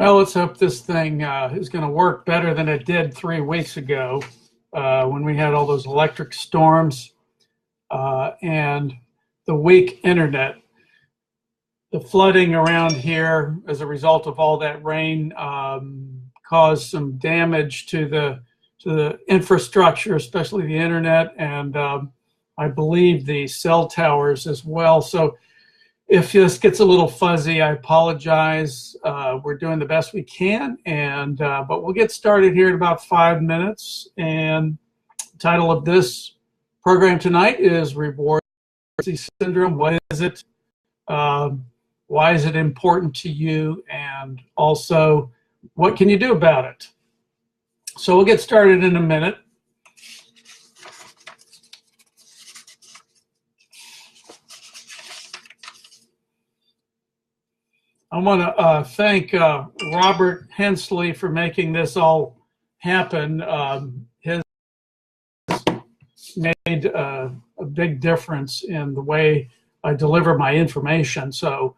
Well, let's hope this thing is going to work better than it did 3 weeks ago when we had all those electric storms and the weak internet. The flooding around here as a result of all that rain caused some damage to the infrastructure, especially the internet, and I believe the cell towers as well. So if this gets a little fuzzy, I apologize. We're doing the best we can, and but we'll get started here in about 5 minutes. And the title of this program tonight is Reward Deficiency Syndrome. What is it? Why is it important to you? And also, what can you do about it? So we'll get started in a minute. I want to thank Robert Hensley for making this all happen. His made a big difference in the way I deliver my information. So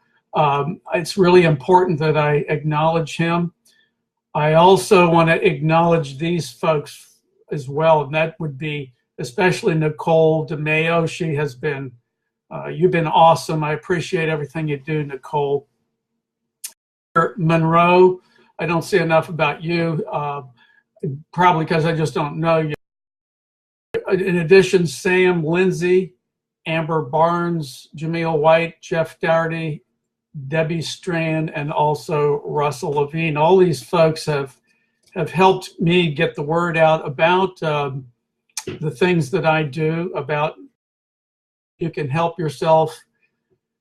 it's really important that I acknowledge him. I also want to acknowledge these folks as well, and that would be especially Nicole DeMayo. She has been, you've been awesome. I appreciate everything you do, Nicole. Monroe, I don't see enough about you, probably because I just don't know you. In addition, Sam Lindsay, Amber Barnes, Jameel White, Jeff Dougherty, Debbie Strand, and also Russell Levine. All these folks have helped me get the word out about the things that I do, about you can help yourself,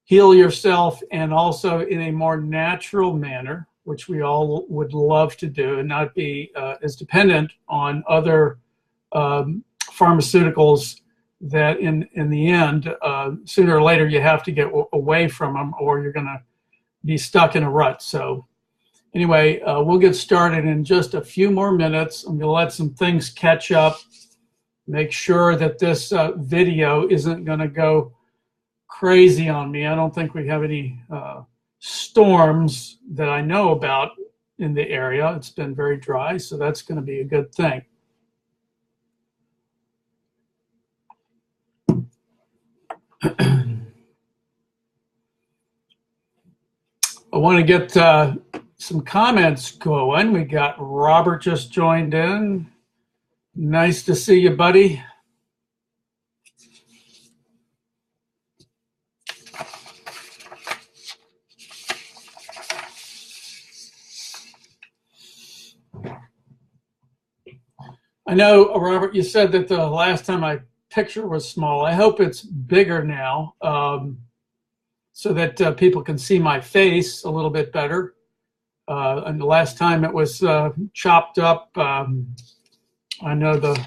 heal yourself, and also in a more natural manner, which we all would love to do, and not be as dependent on other pharmaceuticals that in the end, sooner or later, you have to get away from them or you're going to be stuck in a rut. So anyway, we'll get started in just a few more minutes. I'm going to let some things catch up, make sure that this video isn't going to go crazy on me. I don't think we have any storms that I know about in the area. It's been very dry, so that's going to be a good thing. I want to get some comments going. We got Robert just joined in. Nice to see you, buddy. I know, Robert, you said that the last time my picture was small. I hope it's bigger now so that people can see my face a little bit better. And the last time it was chopped up. I know the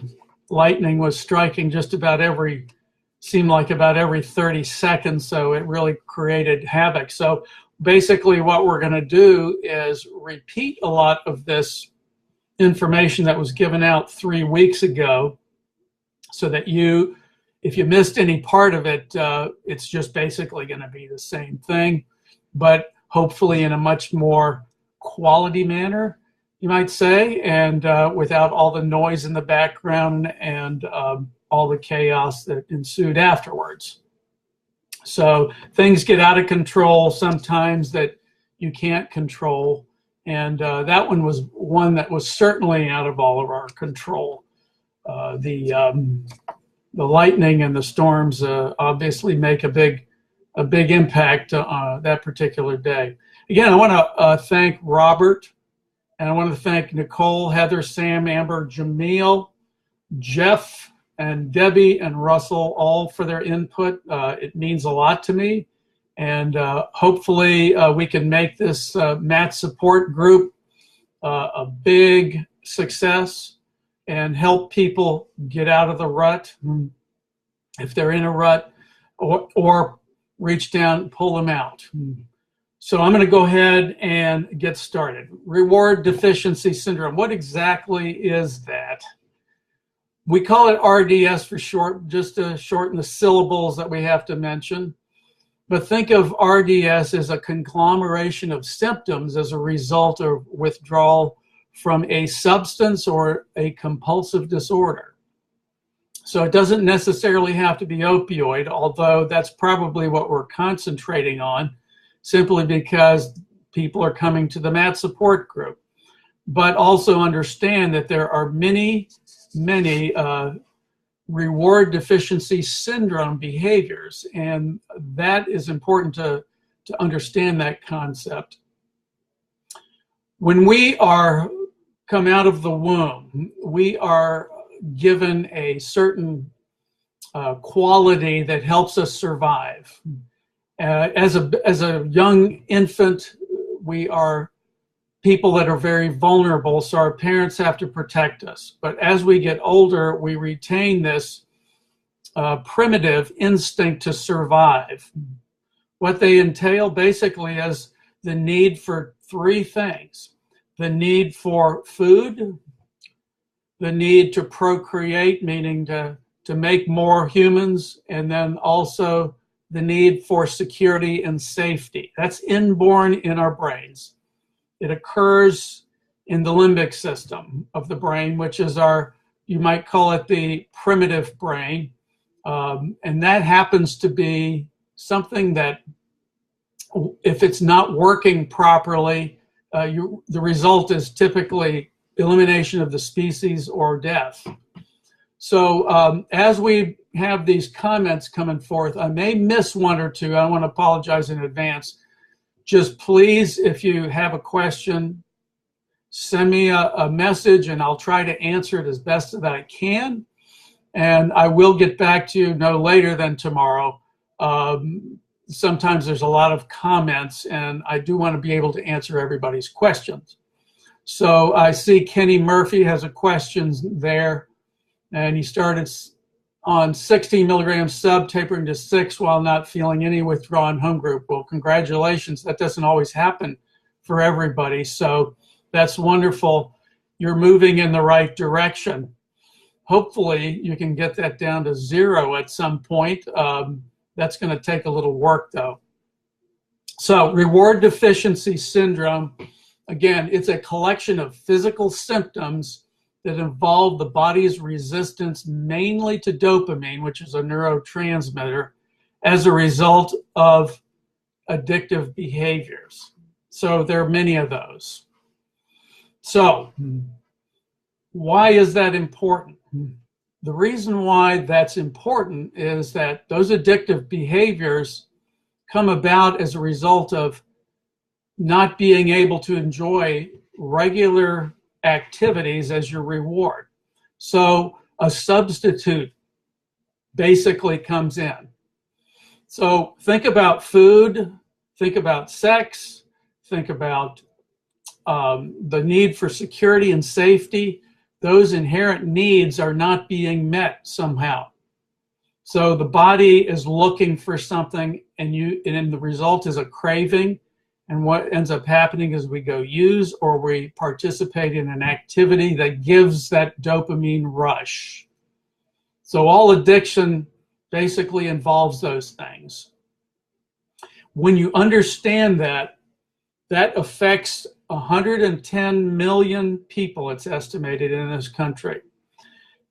lightning was striking just about seemed like about every 30 seconds, so it really created havoc. So basically what we're going to do is repeat a lot of this information that was given out 3 weeks ago, so that if you missed any part of it, it's just basically going to be the same thing, but hopefully in a much more quality manner, you might say, and without all the noise in the background and all the chaos that ensued afterwards. So things get out of control sometimes that you can't control. And that one was one that was certainly out of all of our control. The lightning and the storms obviously make a big impact that particular day. Again, I want to thank Robert, and I want to thank Nicole, Heather, Sam, Amber, Jameel, Jeff, and Debbie, and Russell, all for their input. It means a lot to me. And hopefully we can make this Matt support group a big success and help people get out of the rut if they're in a rut, or reach down and pull them out. So I'm going to go ahead and get started. Reward Deficiency Syndrome. What exactly is that? We call it RDS for short, just to shorten the syllables that we have to mention. But think of RDS as a conglomeration of symptoms as a result of withdrawal from a substance or a compulsive disorder. So it doesn't necessarily have to be opioid, although that's probably what we're concentrating on, simply because people are coming to the MAT support group. But also understand that there are many reward deficiency syndrome behaviors, and that is important to understand that concept. When we come out of the womb, we are given a certain quality that helps us survive. As a young infant, we are people that are very vulnerable, so our parents have to protect us. But as we get older, we retain this primitive instinct to survive. What they entail basically is the need for three things: the need for food, the need to procreate, meaning to make more humans, and then also the need for security and safety. That's inborn in our brains. It occurs in the limbic system of the brain, which is you might call it the primitive brain. And that happens to be something that, if it's not working properly, the result is typically elimination of the species or death. So as we have these comments coming forth, I may miss one or two. I want to apologize in advance. Just please, if you have a question, send me a message and I'll try to answer it as best that I can. And I will get back to you no later than tomorrow. Sometimes there's a lot of comments and I do want to be able to answer everybody's questions. So I see Kenny Murphy has a question there, and he started on 16 milligrams sub, tapering to 6 while not feeling any withdrawal in home group. Well, congratulations. That doesn't always happen for everybody. So that's wonderful. You're moving in the right direction. Hopefully you can get that down to 0 at some point. That's going to take a little work though. So reward deficiency syndrome, again, it's a collection of physical symptoms that involve the body's resistance mainly to dopamine, which is a neurotransmitter, as a result of addictive behaviors. So there are many of those. So why is that important? The reason why that's important is that those addictive behaviors come about as a result of not being able to enjoy regular activities as your reward. So a substitute basically comes in. So think about food, think about sex, think about the need for security and safety. Those inherent needs are not being met somehow. So the body is looking for something, and the result is a craving. And what ends up happening is we go use or we participate in an activity that gives that dopamine rush. So all addiction basically involves those things. When you understand that, that affects 110 million people, it's estimated, in this country.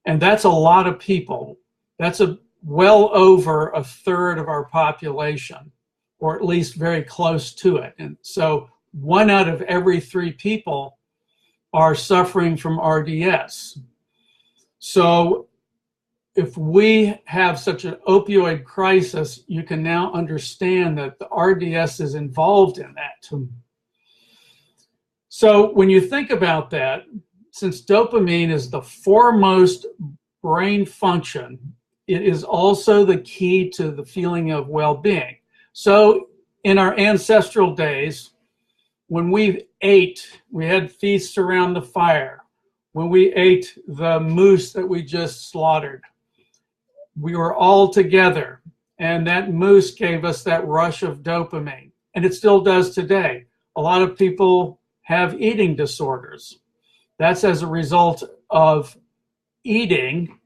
And that's a lot of people. That's well over a third of our population, or at least very close to it. And so 1 out of every 3 people are suffering from RDS. So if we have such an opioid crisis, you can now understand that the RDS is involved in that. So when you think about that, since dopamine is the foremost brain function, it is also the key to the feeling of well-being. So in our ancestral days, when we ate, we had feasts around the fire. When we ate the moose that we just slaughtered, we were all together, and that moose gave us that rush of dopamine, and it still does today. A lot of people have eating disorders. That's as a result of eating,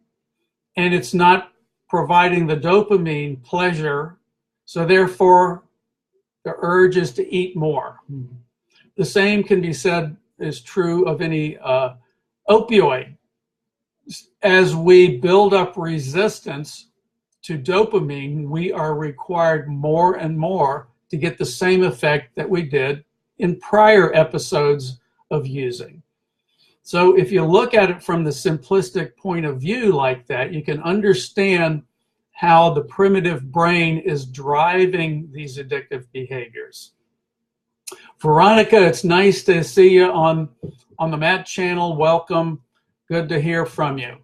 and it's not providing the dopamine pleasure, So therefore, the urge is to eat more. The same can be said is true of any opioid. As we build up resistance to dopamine, we are required more and more to get the same effect that we did in prior episodes of using. So if you look at it from the simplistic point of view like that, you can understand how the primitive brain is driving these addictive behaviors. Veronica, it's nice to see you on the Matt channel. Welcome. Good to hear from you.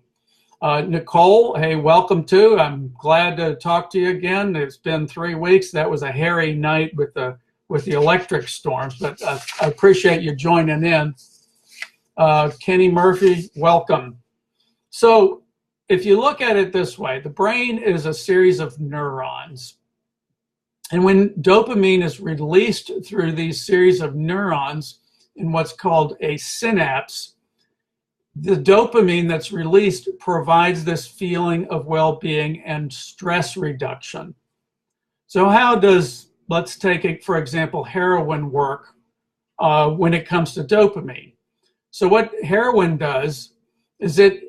Nicole, hey, welcome too. I'm glad to talk to you again. It's been 3 weeks. That was a hairy night with the electric storms, but I appreciate you joining in. Kenny Murphy, welcome. So if you look at it this way, the brain is a series of neurons. And when dopamine is released through these series of neurons in what's called a synapse, the dopamine that's released provides this feeling of well-being and stress reduction. So how does, let's take it, for example, heroin work when it comes to dopamine? So what heroin does is it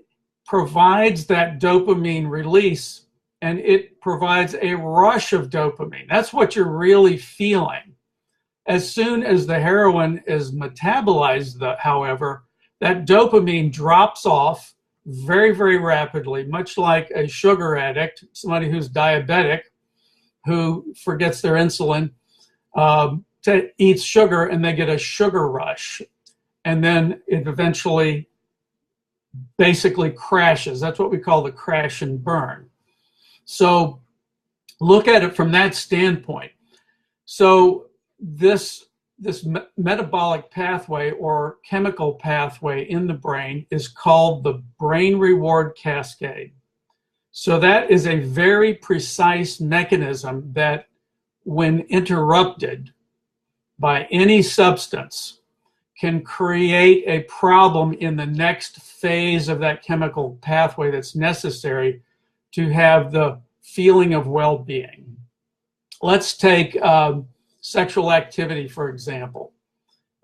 provides that dopamine release, and it provides a rush of dopamine. That's what you're really feeling. As soon as the heroin is metabolized, however, that dopamine drops off very, very rapidly, much like a sugar addict, somebody who's diabetic, who forgets their insulin, eats sugar, and they get a sugar rush. And then it eventually basically crashes. That's what we call the crash and burn. So look at it from that standpoint. So this metabolic pathway or chemical pathway in the brain is called the brain reward cascade. So that is a very precise mechanism that, when interrupted by any substance, can create a problem in the next phase of that chemical pathway that's necessary to have the feeling of well-being. Let's take sexual activity, for example.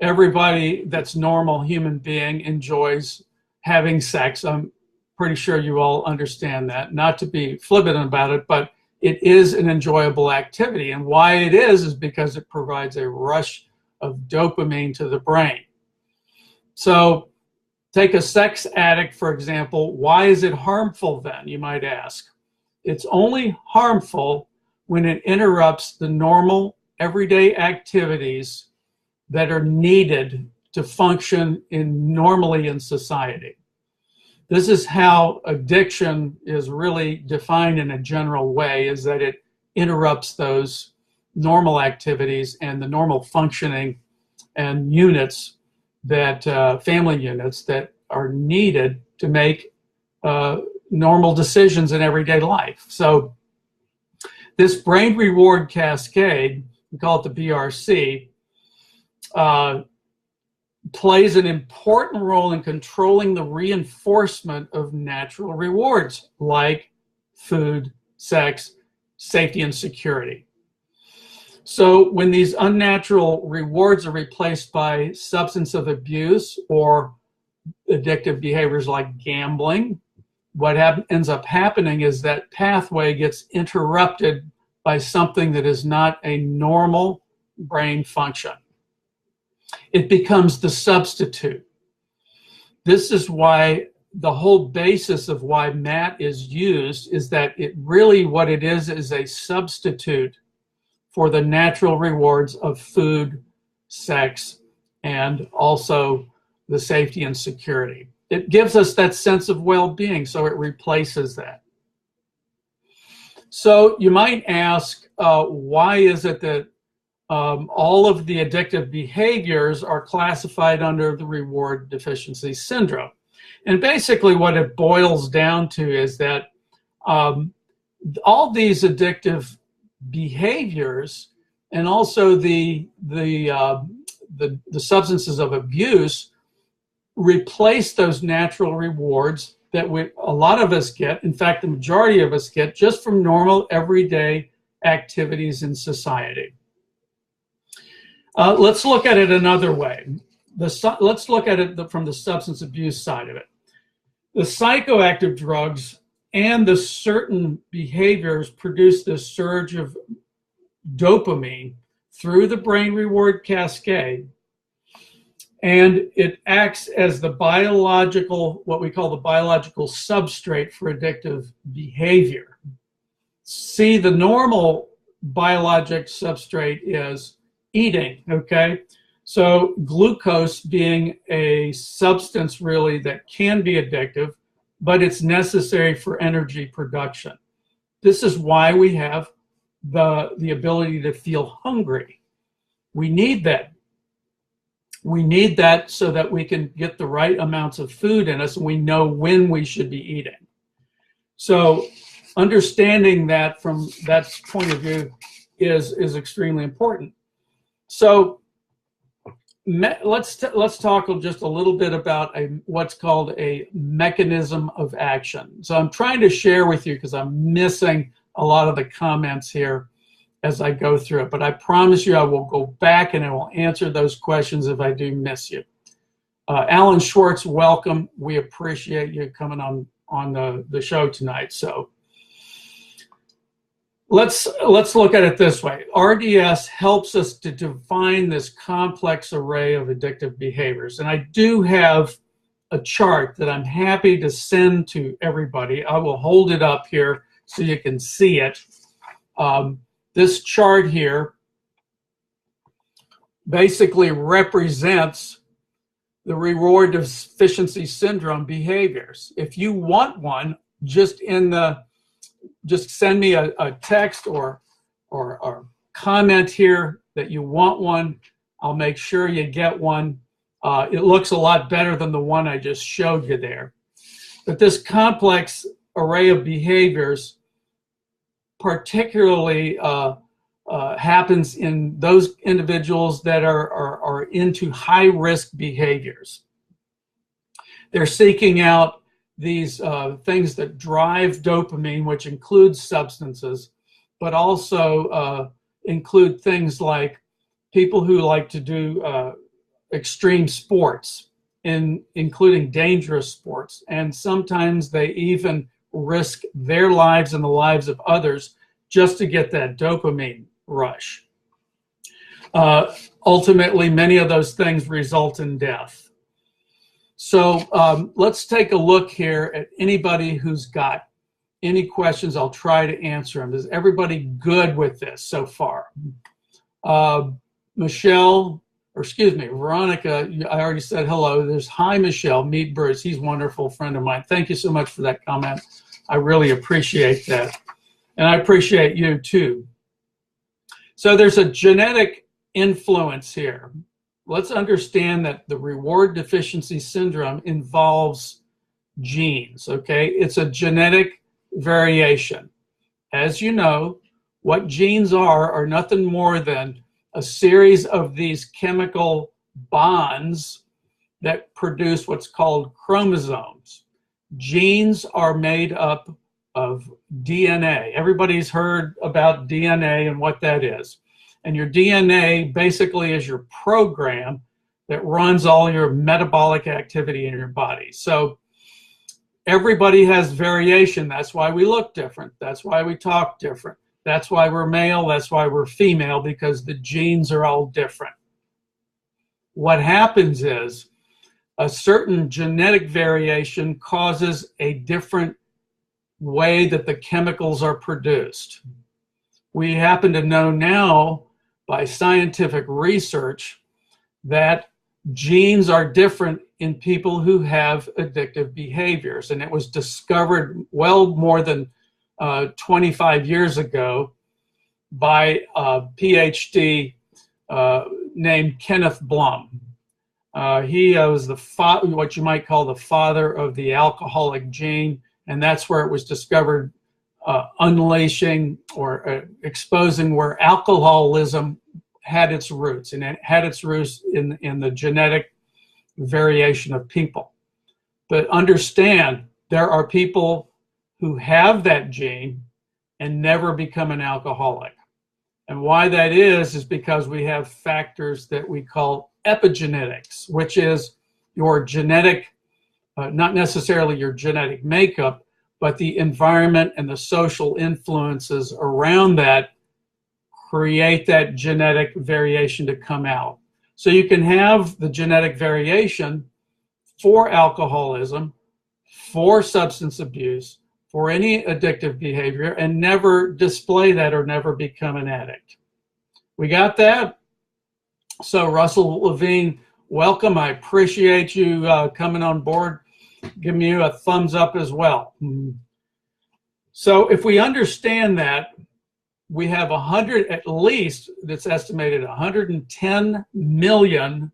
Everybody that's normal human being enjoys having sex. I'm pretty sure you all understand that. Not to be flippant about it, but it is an enjoyable activity. And why it is because it provides a rush of dopamine to the brain. So take a sex addict, for example. Why is it harmful then, you might ask? It's only harmful when it interrupts the normal everyday activities that are needed to function normally in society. This is how addiction is really defined in a general way, is that it interrupts those normal activities and the normal functioning and units that, family units that are needed to make normal decisions in everyday life. So this brain reward cascade, we call it the BRC, plays an important role in controlling the reinforcement of natural rewards like food, sex, safety, and security. So when these unnatural rewards are replaced by substance of abuse or addictive behaviors like gambling, what ends up happening is that pathway gets interrupted by something that is not a normal brain function. It becomes the substitute. This is why the whole basis of why MAT is used is that it really, what it is a substitute for the natural rewards of food, sex, and also the safety and security. It gives us that sense of well-being, so it replaces that. So you might ask, why is it that all of the addictive behaviors are classified under the reward deficiency syndrome? And basically what it boils down to is that all these addictive behaviors and also the substances of abuse replace those natural rewards that a lot of us get, in fact, the majority of us get just from normal everyday activities in society. Let's look at it another way. Let's look at it from the substance abuse side of it. The psychoactive drugs and the certain behaviors produce this surge of dopamine through the brain reward cascade, and it acts as the biological, what we call the biological substrate for addictive behavior. See, the normal biologic substrate is eating, okay? So glucose being a substance really that can be addictive, but it's necessary for energy production. This is why we have the ability to feel hungry. We need that. We need that so that we can get the right amounts of food in us and we know when we should be eating. So understanding that from that point of view is extremely important. So let's talk just a little bit about what's called a mechanism of action. So I'm trying to share with you because I'm missing a lot of the comments here as I go through it, but I promise you I will go back and I will answer those questions if I do miss you. Alan Schwartz, welcome. We appreciate you coming on the show tonight. So let's look at it this way. RDS helps us to define this complex array of addictive behaviors. And I do have a chart that I'm happy to send to everybody. I will hold it up here so you can see it. This chart here basically represents the reward deficiency syndrome behaviors. If you want one, just send me a text or comment here that you want one. I'll make sure you get one. It looks a lot better than the one I just showed you there. But this complex array of behaviors particularly happens in those individuals that are into high-risk behaviors. They're seeking out these things that drive dopamine, which includes substances, but also include things like people who like to do extreme sports, including dangerous sports, and sometimes they even risk their lives and the lives of others just to get that dopamine rush. Ultimately, many of those things result in death. So let's take a look here at anybody who's got any questions. I'll try to answer them. Is everybody good with this so far? Michelle, or excuse me, Veronica, I already said hello. There's hi, Michelle, meet Bruce. He's a wonderful friend of mine. Thank you so much for that comment. I really appreciate that. And I appreciate you too. So there's a genetic influence here. Let's understand that the reward deficiency syndrome involves genes, okay? It's a genetic variation. As you know, what genes are nothing more than a series of these chemical bonds that produce what's called chromosomes. Genes are made up of DNA. Everybody's heard about DNA and what that is. And your DNA basically is your program that runs all your metabolic activity in your body. So everybody has variation. That's why we look different. That's why we talk different. That's why we're male. That's why we're female, because the genes are all different. What happens is a certain genetic variation causes a different way that the chemicals are produced. We happen to know now by scientific research that genes are different in people who have addictive behaviors. And it was discovered well more than 25 years ago by a PhD named Kenneth Blum. He was what you might call the father of the alcoholic gene, and that's where it was discovered, unleashing or exposing where alcoholism had its roots, and it had its roots in the genetic variation of people. But understand, there are people who have that gene and never become an alcoholic. And why that is because we have factors that we call epigenetics, which is your genetic, not necessarily your genetic makeup, but the environment and the social influences around that create that genetic variation to come out. So you can have the genetic variation for alcoholism, for substance abuse, for any addictive behavior, and never display that or never become an addict. We got that? So Russell Levine, welcome. I appreciate you coming on board. Give me a thumbs up as well. So if we understand that, we have 100, at least, that's estimated 110 million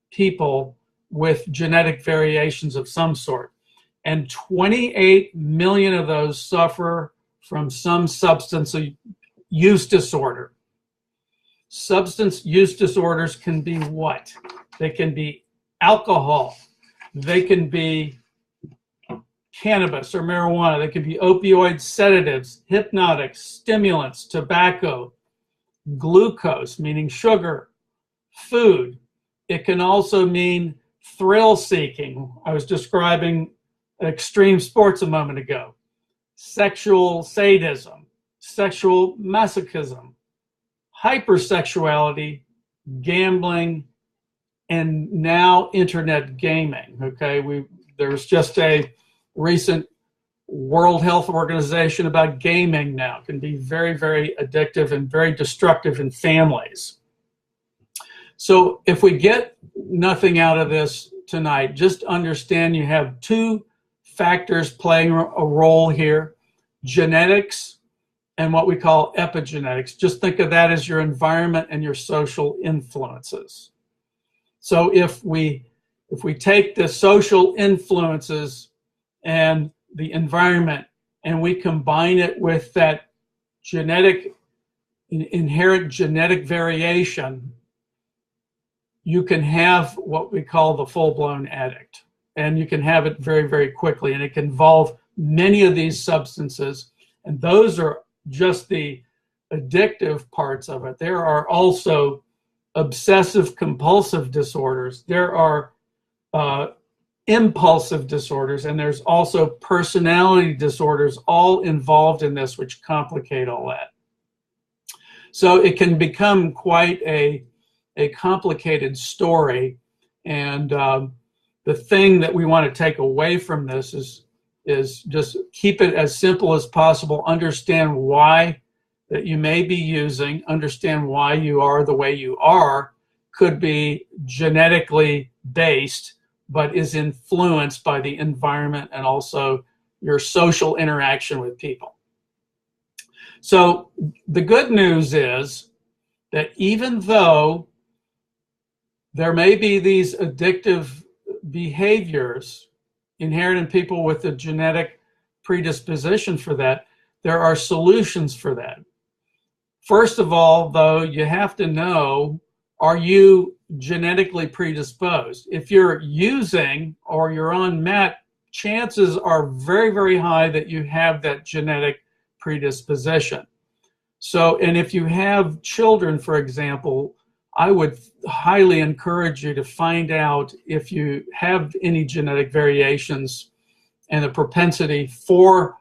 people with genetic variations of some sort. And 28 million of those suffer from some substance use disorder. Substance use disorders can be what? They can be alcohol. They can be cannabis or marijuana. They can be opioid sedatives, hypnotics, stimulants, tobacco, glucose, meaning sugar, food. It can also mean thrill seeking. I was describing extreme sports a moment ago. Sexual sadism, sexual masochism, hypersexuality, gambling, and now internet gaming. Okay, there's just a recent World Health Organization about gaming now. It can be very, very addictive and very destructive in families. So if we get nothing out of this tonight, just understand you have two factors playing a role here: genetics and what we call epigenetics. Just think of that as your environment and your social influences. So if we take the social influences and the environment and we combine it with that inherent genetic variation, you can have what we call the full-blown addict. And you can have it very, very quickly. And it can involve many of these substances. And those are just the addictive parts of it. There are also obsessive compulsive disorders. There are impulsive disorders. And there's also personality disorders all involved in this, which complicate all that. So it can become quite a complicated story. And the thing that we want to take away from this is just keep it as simple as possible. Understand why that you may be using, understand why you are the way you are, could be genetically based, but is influenced by the environment and also your social interaction with people. So the good news is that even though there may be these addictive behaviors inherent in people with a genetic predisposition for that, there are solutions for that. First of all, though, you have to know, are you genetically predisposed? If you're using or you're on MET, chances are very, very high that you have that genetic predisposition. So, and if you have children, for example, I would highly encourage you to find out if you have any genetic variations and a propensity for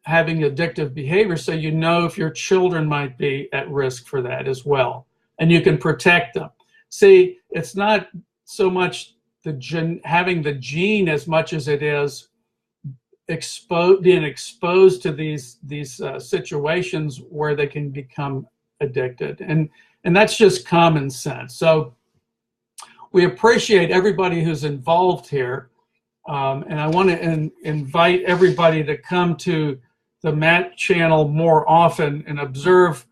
having addictive behavior, so you know if your children might be at risk for that as well, and you can protect them. See, it's not so much having the gene as much as it is being exposed to these situations where they can become addicted, and that's just common sense. So we appreciate everybody who's involved here, and I want to invite everybody to come to the Matt channel more often and observe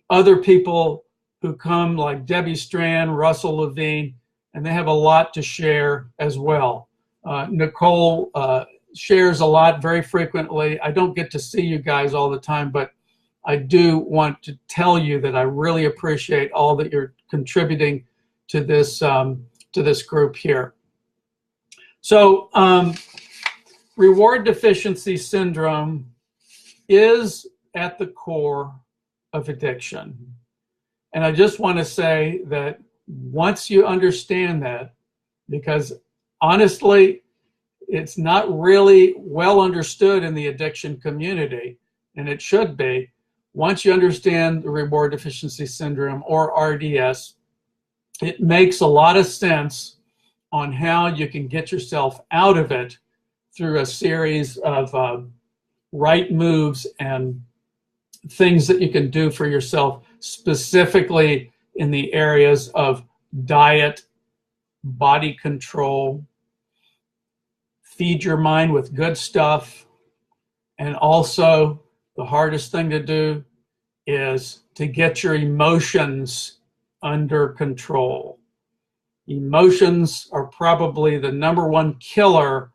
other people who come, like Debbie Strand, Russell Levine, and they have a lot to share as well. Nicole shares a lot very frequently. I don't get to see you guys all the time, but I do want to tell you that I really appreciate all that you're contributing to this group here. So reward deficiency syndrome is at the core of addiction. And I just want to say that once you understand that, because honestly, it's not really well understood in the addiction community, and it should be. Once you understand the reward deficiency syndrome, or RDS, it makes a lot of sense on how you can get yourself out of it through a series of right moves and things that you can do for yourself, specifically in the areas of diet, body control, feed your mind with good stuff, and also the hardest thing to do is to get your emotions under control. Emotions are probably the #1 killer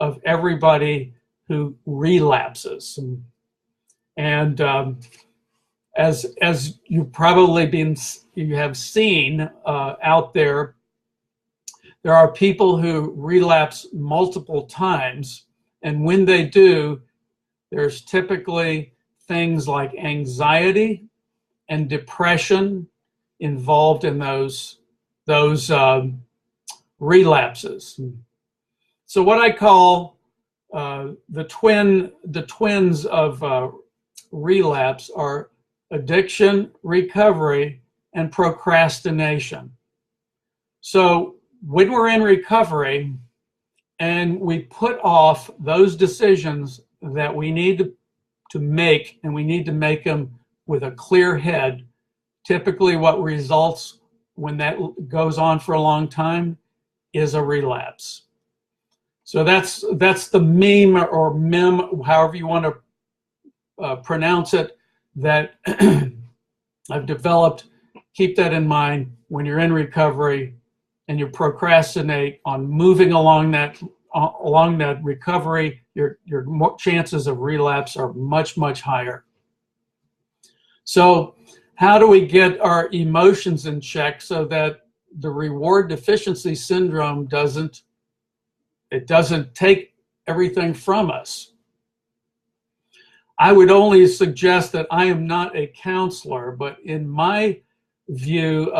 of everybody who relapses. And as you've probably you have seen out there, there are people who relapse multiple times, and when they do, there's typically things like anxiety and depression involved in those relapses. So what I call the twins of relapse are addiction, recovery, and procrastination. So when we're in recovery and we put off those decisions that we need to make, and we need to make them with a clear head, typically what results when that goes on for a long time is a relapse. So that's the meme or mem, however you want to pronounce it, that I've developed. Keep that in mind when you're in recovery and you procrastinate on moving along that recovery, your chances of relapse are much, much higher. So how do we get our emotions in check so that the reward deficiency syndrome doesn't take everything from us? I would only suggest that I am not a counselor, but in my view,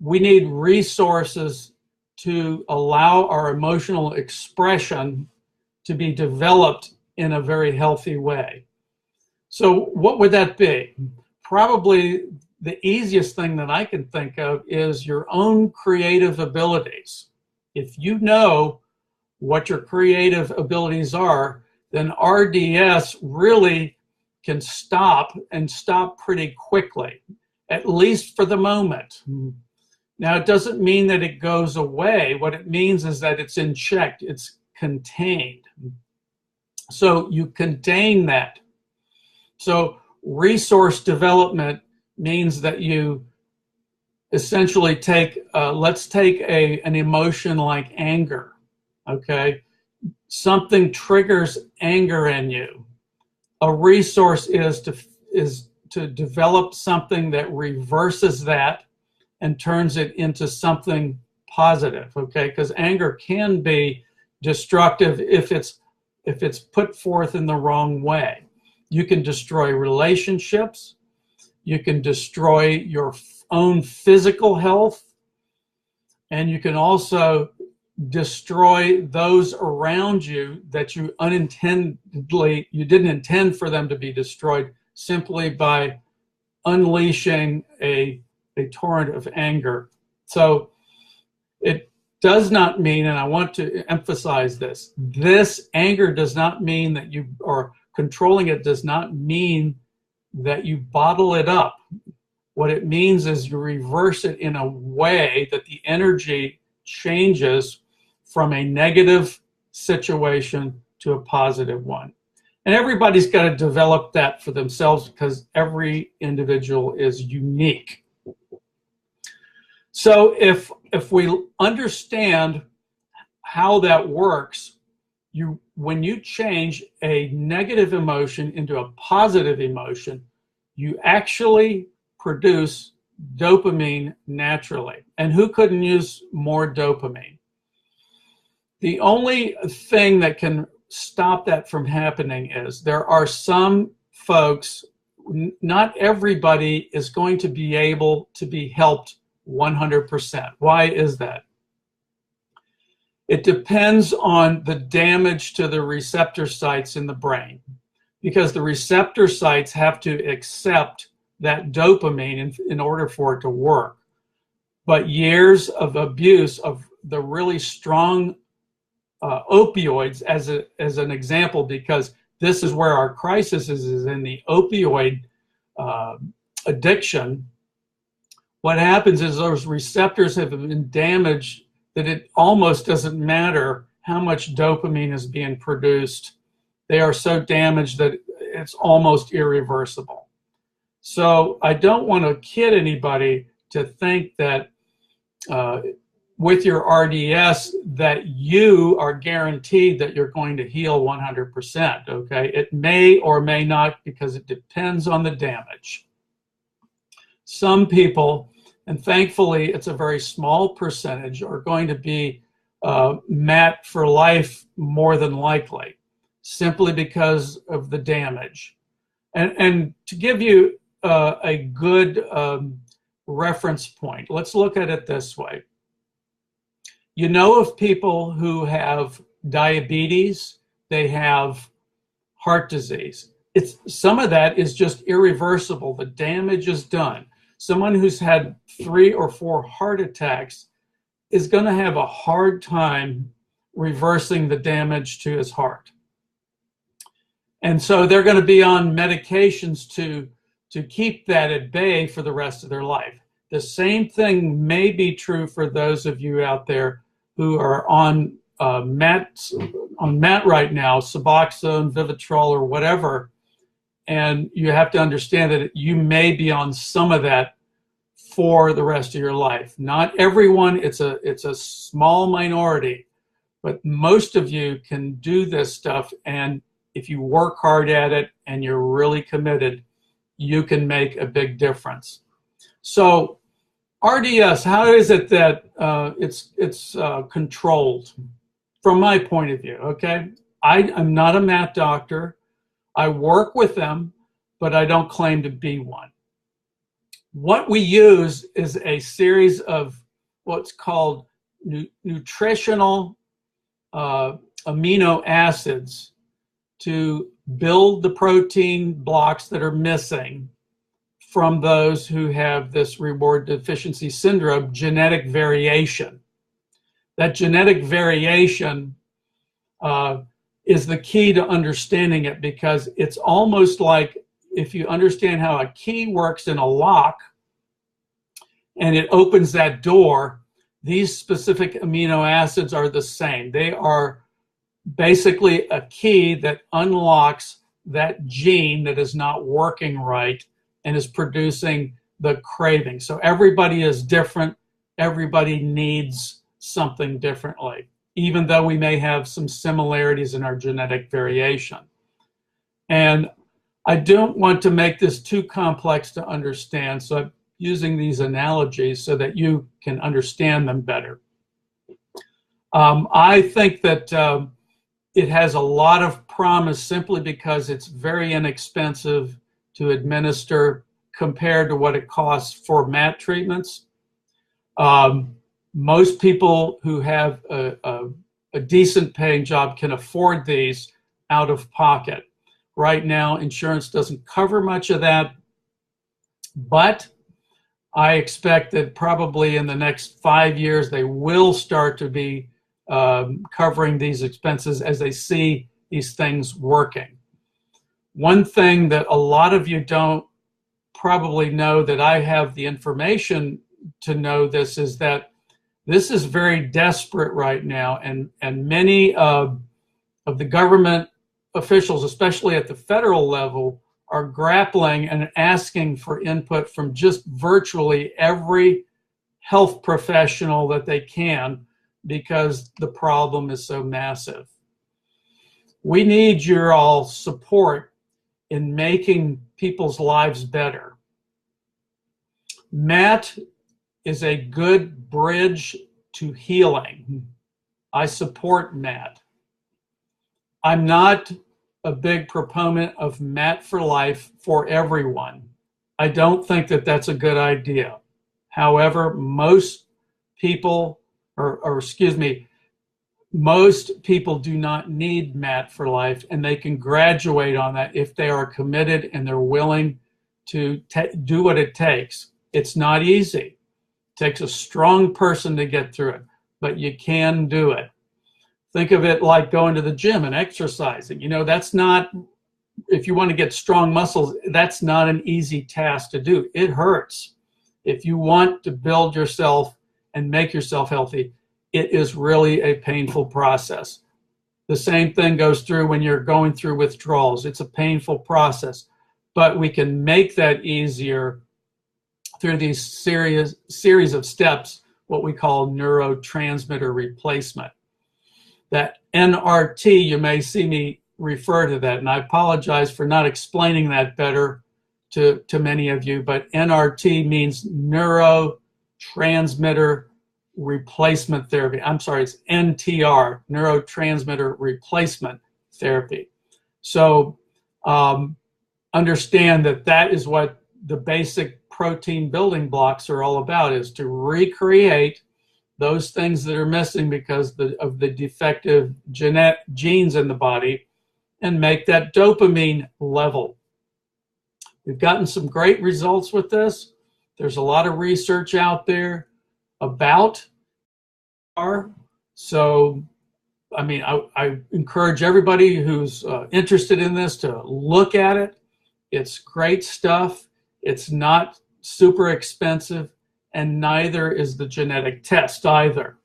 we need resources to allow our emotional expression to be developed in a very healthy way. So what would that be? Probably the easiest thing that I can think of is your own creative abilities. If you know what your creative abilities are, then RDS really can stop, and stop pretty quickly, at least for the moment. Now, it doesn't mean that it goes away. What it means is that it's in check, it's contained. So you contain that. So resource development means that you essentially take, let's take an emotion like anger, okay? Something triggers anger in you. A resource is to develop something that reverses that and turns it into something positive, okay? Because anger can be destructive if it's put forth in the wrong way. You can destroy relationships. You can destroy your own physical health. And you can also destroy those around you that you didn't intend for them to be destroyed, simply by unleashing a torrent of anger. So it does not mean, and I want to emphasize this anger does not mean that you are controlling it, does not mean that you bottle it up. What it means is you reverse it in a way that the energy changes from a negative situation to a positive one. And everybody's got to develop that for themselves, because every individual is unique. So if we understand how that works, when you change a negative emotion into a positive emotion, you actually produce dopamine naturally. And who couldn't use more dopamine? The only thing that can stop that from happening is there are some folks not everybody is going to be able to be helped 100%. Why is that? It depends on the damage to the receptor sites in the brain, because the receptor sites have to accept that dopamine in order for it to work. But years of abuse of the really strong opioids, as an example, because this is where our crisis is in the opioid addiction. What happens is those receptors have been damaged that it almost doesn't matter how much dopamine is being produced. They are so damaged that it's almost irreversible. So I don't want to kid anybody to think that with your RDS that you are guaranteed that you're going to heal 100%, okay? It may or may not, because it depends on the damage. Some people, and thankfully it's a very small percentage, are going to be MAT for life more than likely, simply because of the damage. And to give you a good reference point, let's look at it this way. You know of people who have diabetes, they have heart disease. Some of that is just irreversible. The damage is done. Someone who's had 3 or 4 heart attacks is going to have a hard time reversing the damage to his heart. And so they're going to be on medications to keep that at bay for the rest of their life. The same thing may be true for those of you out there who are on MAT right now, Suboxone, Vivitrol, or whatever, and you have to understand that you may be on some of that for the rest of your life. Not everyone, it's a small minority, but most of you can do this stuff, and if you work hard at it and you're really committed, you can make a big difference. So RDS, how is it that it's controlled from my point of view, okay? I'm not a MAT doctor. I work with them, but I don't claim to be one. What we use is a series of what's called nutritional amino acids to build the protein blocks that are missing from those who have this reward deficiency syndrome, genetic variation. That genetic variation is the key to understanding it, because it's almost like if you understand how a key works in a lock and it opens that door, these specific amino acids are the same. They are basically a key that unlocks that gene that is not working right and is producing the craving. So everybody is different. Everybody needs something differently, even though we may have some similarities in our genetic variation. And I don't want to make this too complex to understand, so I'm using these analogies so that you can understand them better. I think that it has a lot of promise simply because it's very inexpensive to administer compared to what it costs for MAT treatments. Most people who have a decent paying job can afford these out of pocket. Right now, insurance doesn't cover much of that, but I expect that probably in the next 5 years, they will start to be covering these expenses as they see these things working. One thing that a lot of you don't probably know, that I have the information to know this, is that this is very desperate right now, and many of the government officials, especially at the federal level, are grappling and asking for input from just virtually every health professional that they can, because the problem is so massive. We need your all support in making people's lives better. MAT is a good bridge to healing. I support MAT. I'm not a big proponent of MAT for life for everyone. I don't think that that's a good idea. However, most people, or excuse me, most people do not need MAT for life, and they can graduate on that if they are committed and they're willing to do what it takes. It's not easy. It takes a strong person to get through it, but you can do it. Think of it like going to the gym and exercising. You know, that's not, if you want to get strong muscles, that's not an easy task to do. It hurts. If you want to build yourself and make yourself healthy, it is really a painful process. The same thing goes through when you're going through withdrawals. It's a painful process, but we can make that easier through these series of steps, what we call neurotransmitter replacement. That NRT, you may see me refer to that, and I apologize for not explaining that better to many of you, but NRT means neurotransmitter replacement therapy. I'm sorry, it's NTR, neurotransmitter replacement therapy. So understand that that is what the basic protein building blocks are all about, is to recreate those things that are missing because of the defective genes in the body and make that dopamine level. We've gotten some great results with this. There's a lot of research out there about R. So, I mean, I encourage everybody who's interested in this to look at it. It's great stuff. It's not super expensive, and neither is the genetic test either.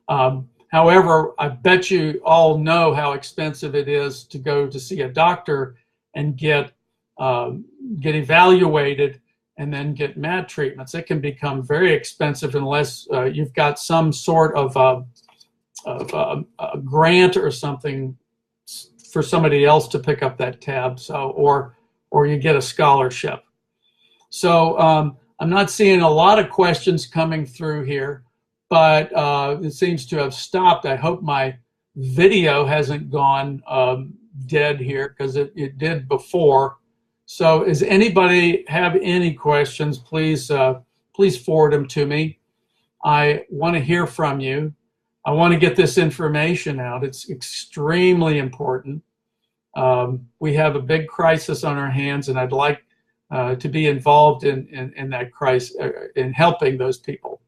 However, I bet you all know how expensive it is to go to see a doctor and get evaluated and then get MAT treatments. It can become very expensive unless you've got some sort of a grant or something for somebody else to pick up that tab. So, or you get a scholarship. So I'm not seeing a lot of questions coming through here, but it seems to have stopped. I hope my video hasn't gone dead here, because it did before. So does anybody have any questions? Please forward them to me. I want to hear from you. I want to get this information out. It's extremely important. We have a big crisis on our hands, and I'd like to be involved in that crisis, in helping those people.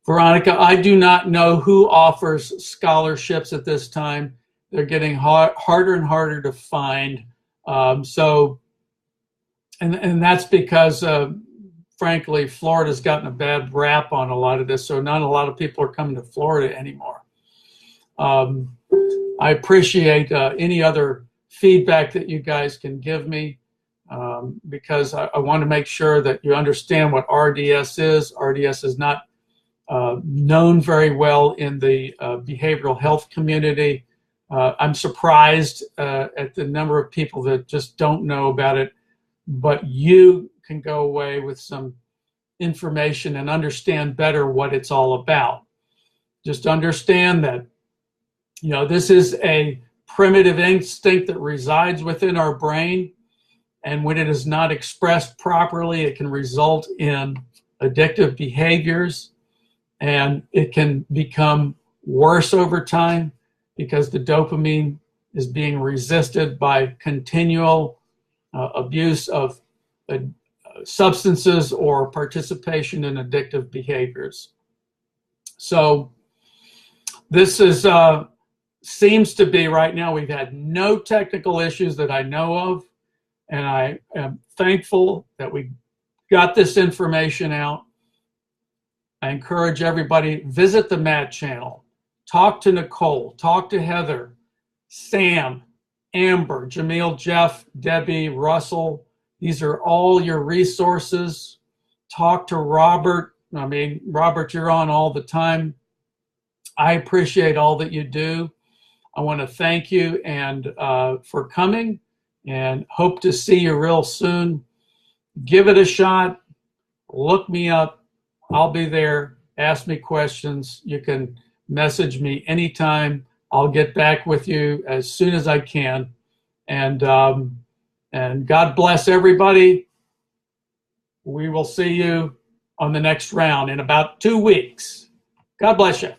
Veronica, I do not know who offers scholarships at this time. They're getting harder and harder to find. So that's because, frankly, Florida's gotten a bad rap on a lot of this, so not a lot of people are coming to Florida anymore. I appreciate any other feedback that you guys can give me, because I want to make sure that you understand what RDS is. RDS is not known very well in the behavioral health community. I'm surprised at the number of people that just don't know about it, but you can go away with some information and understand better what it's all about. Just understand that, you know, this is a primitive instinct that resides within our brain, and when it is not expressed properly, it can result in addictive behaviors, and it can become worse over time because the dopamine is being resisted by continual abuse of substances or participation in addictive behaviors. So this is seems to be, right now, we've had no technical issues that I know of, and I am thankful that we got this information out. I encourage everybody, visit the MAT channel, talk to Nicole, talk to Heather, Sam, Amber, Jamil, Jeff, Debbie, Russell. These are all your resources. Talk to Robert. I mean, Robert, you're on all the time. I appreciate all that you do. I want to thank you and for coming, and hope to see you real soon. Give it a shot. Look me up. I'll be there. Ask me questions. You can message me anytime. I'll get back with you as soon as I can. And God bless everybody. We will see you on the next round in about 2 weeks. God bless you.